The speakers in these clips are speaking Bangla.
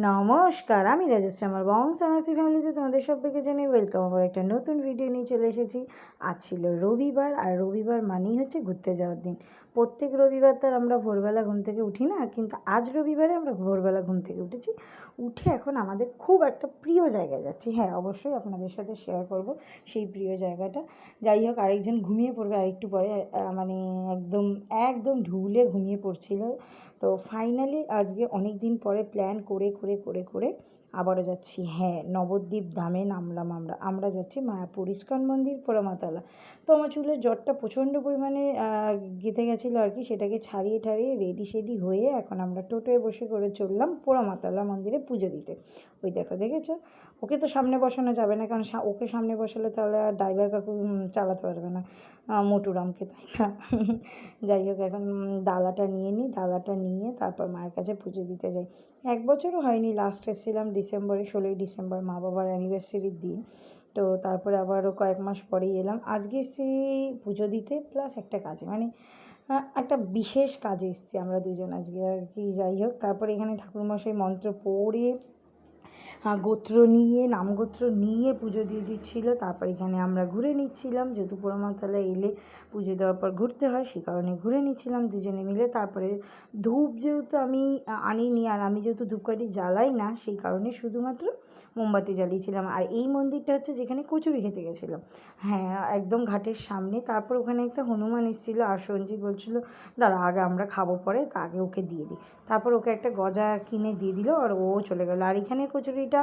নমস্কার, আমি রাজশ্রী। আমার বংশানাসি ফ্যামিলিতে তোমাদের সবাইকে জানাই ওয়েলকাম। আবার একটা নতুন ভিডিও নিয়ে চলে এসেছি। আজ ছিল রবিবার, আর রবিবার মানেই হচ্ছে ঘুরতে যাওয়ার দিন। প্রত্যেক রবিবার তো আর আমরা ভোরবেলা ঘুম থেকে উঠি না, কিন্তু আজ রবিবারে আমরা ভোরবেলা ঘুম থেকে উঠেছি। উঠে এখন আমাদের খুব একটা প্রিয় জায়গায় যাচ্ছি। হ্যাঁ, অবশ্যই আপনাদের সাথে শেয়ার করব সেই প্রিয় জায়গাটা। যাই হোক, আরেকজন ঘুমিয়ে পড়বে আরেকটু পরে, মানে একদম একদম ঢুলে ঘুমিয়ে পড়ছিল। তো ফাইনালি আজকে অনেক দিন পরে প্ল্যান করে করে করে করে আবারও যাচ্ছি। হ্যাঁ, নবদ্বীপ ধামে নামলাম আমরা যাচ্ছি মায়াপুর ইস্কন মন্দির পোড়ামাতলা। তো আমার চুলের জটটা প্রচণ্ড পরিমাণে গেঁথে গেছিলো আর কি, সেটাকে ছাড়িয়ে ঠাড়িয়ে রেডি সেডি হয়ে এখন আমরা টোটোয় বসে করে চললাম পোড়ামাতলা মন্দিরে পুজো দিতে। ওই দেখো, দেখেছো? ওকে তো সামনে বসানো যাবে না, কারণ ওকে সামনে বসালে তাহলে আর ড্রাইভার কাকু চালাতে পারবে না, মোটুরামকে, তাই না? যাই হোক, এখন ডালাটা নিয়ে নিই, ডালাটা নিয়ে তারপর মায়ের কাছে পুজো দিতে যাই। 1 বছরও হয়নি, লাস্ট এসেছিলাম ডিসেম্বরে, 16ই ডিসেম্বর, মা বাবার অ্যানিভার্সারির দিন। তো তারপরে আবারও কয়েক মাস পরেই এলাম আজকে সেই পুজো দিতে, প্লাস একটা কাজে, মানে একটা বিশেষ কাজে এসেছি আমরা দুজন আজকে আর কি। যাই হোক, তারপরে এখানে ঠাকুরমশাই মন্ত্র পড়ে গোত্র নিয়ে, নামগোত্র নিয়ে পুজো দিয়ে দিচ্ছিলো। তারপর এখানে আমরা ঘুরে নিচ্ছিলাম, যেহেতু পোড়ামাতলা এলে পুজো দেওয়ার পর ঘুরতে হয়, সেই কারণে ঘুরে নিচ্ছিলাম দুজনে মিলে। তারপরে ধূপ যেহেতু আমি আনিনি, আর আমি যেহেতু ধূপকাঠি জ্বালাই না, সেই কারণে শুধুমাত্র মোমবাতি জ্বালিয়েছিলাম। আর এই মন্দিরটা হচ্ছে যেখানে কচুরি খেতে গেছিলাম, হ্যাঁ, একদম ঘাটের সামনে। তারপর ওখানে একটা হনুমান এসেছিলো, আর সঞ্জিত বলছিলো দাঁড়া আগে আমরা খাবো পরে, তা আগে ওকে দিয়ে দিই। তারপর ওকে একটা গজা কিনে দিয়ে দিল, আর ও চলে গেলো। আর এখানের কচুরিটা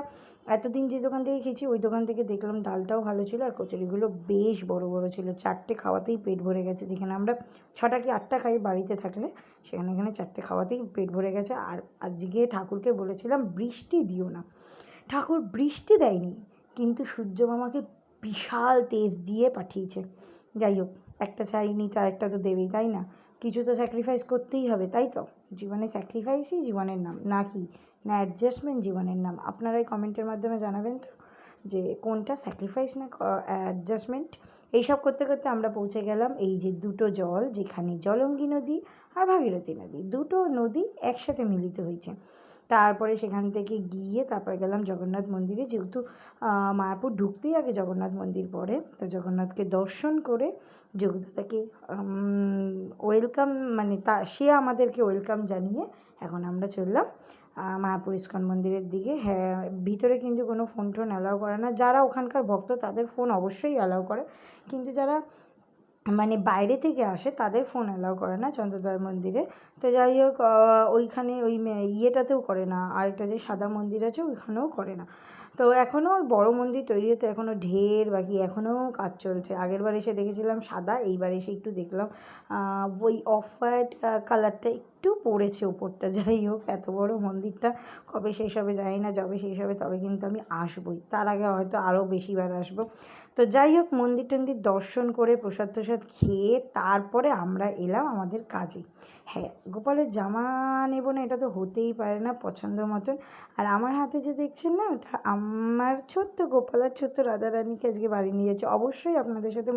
এতদিন যে দোকান থেকে খেয়েছি, ওই দোকান থেকে দেখলাম ডালটাও ভালো ছিল, আর কচুরিগুলো বেশ বড় বড় ছিল। 4টে খাওয়াতেই পেট ভরে গেছে, যেখানে আমরা 6টা কি 8টা খাই বাড়িতে থাকলে, সেখানে এখানে 4টে খাওয়াতেই পেট ভরে গেছে। আর আজকে ঠাকুরকে বলেছিলাম বৃষ্টি দিও না, ঠাকুর বৃষ্টি দেয়নি, কিন্তু সূর্য মামাকে বিশাল তেজ দিয়ে পাঠিয়েছে। যাই হোক, একটা চাইনি তার একটা তো দেবেই, তাই না? কিছু তো স্যাক্রিফাইস করতেই হবে, তাই তো? জীবনে স্যাক্রিফাইসই জীবনের নাম, নাকি না অ্যাডজাস্টমেন্ট জীবনের নাম? আপনারাই কমেন্টের মাধ্যমে জানাবেন তো যে কোনটা স্যাক্রিফাইস না অ্যাডজাস্টমেন্ট। এইসব করতে করতে আমরা পৌঁছে গেলাম এই যে দুটো জল, যেখানে জলঙ্গি নদী আর ভাগীরথী নদী, দুটো নদী একসাথে মিলিত হয়েছে। তারপরে সেখান থেকে গিয়ে তারপরে গেলাম জগন্নাথ মন্দিরে, যেহেতু মায়াপুর ঢুকতেই আগে জগন্নাথ মন্দির পড়ে, তো জগন্নাথকে দর্শন করে যোগদাদাকে ওয়েলকাম, মানে সে আমাদেরকে ওয়েলকাম জানিয়ে এখন আমরা চললাম মায়াপুর ইস্কন মন্দিরের দিকে। হ্যাঁ, ভিতরে কিন্তু কোনো ফোন টোন অ্যালাউ করে না। যারা ওখানকার ভক্ত তাদের ফোন অবশ্যই অ্যালাউ করে, কিন্তু যারা মানে বাইরে থেকে আসে তাদের ফোন অ্যালাউ করে না চন্দ্রদ্বয় মন্দিরে। তো যাই হোক, ওইখানে ওই ইয়েটাতেও করে না, আরেকটা যে সাদা মন্দির আছে ওইখানেও করে না। তো এখনও ওই বড়ো মন্দির তৈরি হতে এখনও ঢের বাকি, এখনও কাজ চলছে। আগেরবার এসে দেখেছিলাম সাদা, এইবার এসে একটু দেখলাম ওই অফ হোয়াইট কালারটা একটু পড়েছে ওপরটা। যাই হোক, এত বড় মন্দিরটা কবে শেষ হবে জানি না, যবে শেষ হবে তবে কিন্তু আমি আসবই, তার আগে হয়তো আরও বেশিবার আসবো। তো যাই হোক, মন্দির টন্দির দর্শন করে প্রসাদ টসাদ খেয়ে তারপরে আমরা এলাম আমাদের কাজে। হ্যাঁ, গোপালের জামা নেবো না, এটা তো হতেই পারে না পছন্দ মতন। আর আমার হাতে যে দেখছেন না, ওটা আমার ছোট্ট গোপাল আর ছোট্ট রাধারানীকে আজকে বাড়ি নিয়ে যাচ্ছে। অবশ্যই আপনাদের সাথে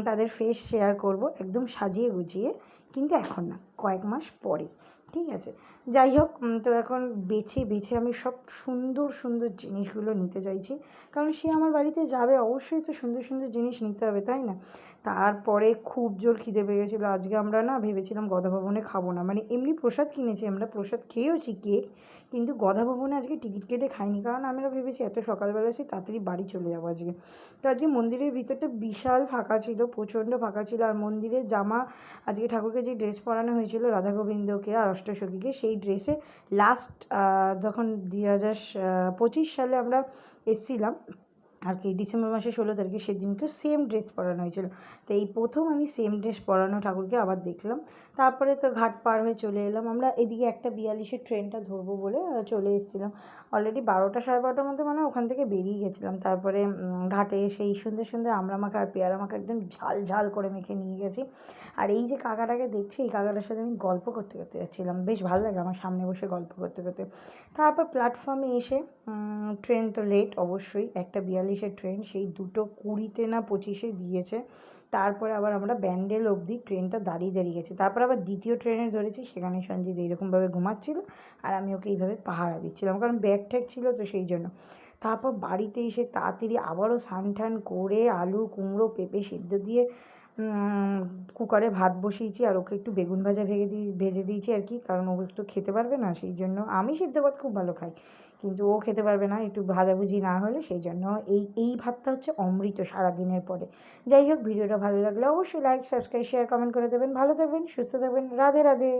তাদের ফেস শেয়ার করব একদম সাজিয়ে গুছিয়ে, কিন্তু এখন না, কয়েক মাস পরে, ঠিক আছে? যাই হোক, তো এখন বেছে বেছে আমি সব সুন্দর সুন্দর জিনিসগুলো নিতে চাইছি, কারণ সে আমার বাড়িতে যাবে, অবশ্যই তো সুন্দর সুন্দর জিনিস নিতে হবে, তাই না? তারপরে খুব জোর খিদে পেয়ে গেছিলো। আজকে আমরা না ভেবেছিলাম গদা ভবনে খাবো না, মানে এমনি প্রসাদ কিনেছি, আমরা প্রসাদ খেয়েওছি কেক, কিন্তু গদা ভবনে আজকে টিকিট কেটে খাইনি, কারণ আমরা ভেবেছি এত সকালবেলা সে তাড়াতাড়ি বাড়ি চলে যাবো আজকে। তো আজকে মন্দিরের ভিতরটা বিশাল ফাঁকা ছিল, প্রচণ্ড ফাঁকা ছিল। আর মন্দিরের জামা, আজকে ঠাকুরকে যে ড্রেস পরানো হয়েছিল রাধা গোবিন্দকে আর অষ্টসখীকে, সেই ড্রেসে লাস্ট যখন 2025 সালে আমরা এসেছিলাম আর কি, ডিসেম্বর মাসে 16 তারিখে, সেদিনকেও সেম ড্রেস পরানো হয়েছিল। তো এই প্রথম আমি সেম ড্রেস পরানো ঠাকুরকে আবার দেখলাম। তারপরে তো ঘাট পার হয়ে চলে এলাম আমরা এদিকে, 1:42-এর ট্রেনটা ধরবো বলে চলে এসেছিলাম। অলরেডি 12টা 12:30টার মধ্যে মানে ওখান থেকে বেরিয়ে গেছিলাম। তারপরে ঘাটে সেই সুন্দর সুন্দর আমড়া মাখা আর পেয়ারা মাখা একদম ঝাল ঝাল করে মেখে নিয়ে গেছি। আর এই যে কাকাটাকে দেখছি, এই কাকাটার সাথে আমি গল্প করতে করতে যাচ্ছিলাম, বেশ ভালো লাগে আমার সামনে বসে গল্প করতে করতে। তারপর প্ল্যাটফর্মে এসে ট্রেন তো লেট অবশ্যই, 1:42-এর ট্রেন, সেই 2:20 না 25-এ দিয়েছে। তারপরে আবার আমরা ব্যান্ডেল অবধি ট্রেনটা দাঁড়িয়ে দাঁড়িয়ে গেছি। তারপর আবার দ্বিতীয় ট্রেনে ধরেছি, সেখানে সঞ্জিত এইরকমভাবে ঘুমাচ্ছিল আর আমি ওকে এইভাবে পাহারা দিচ্ছিলাম, কারণ ব্যাগ ট্যাগ ছিল তো সেই জন্য। তারপর বাড়িতে এসে তাড়াতাড়ি আবারও স্নান টান করে আলু কুমড়ো পেঁপে সিদ্ধ দিয়ে কুকারে ভাত বসিয়েছি, আর ওকে একটু বেগুন ভাজা ভেজে দিয়েছি আর কি, কারণ ও তো খেতে পারবে না, সেই জন্য। আমি সিদ্ধ ভাত খুব ভালো খাই, কিন্তু ও খেতে পারবে না একটু ভাজাভুজি না হলে, সেই জন্য এই ভাতটা হচ্ছে অমৃত সারাদিনের পরে। যাই হোক, ভিডিওটা ভালো লাগলে অবশ্যই লাইক সাবস্ক্রাইব শেয়ার কমেন্ট করে দেবেন। ভালো থাকবেন, সুস্থ থাকবেন, রাধে রাধে।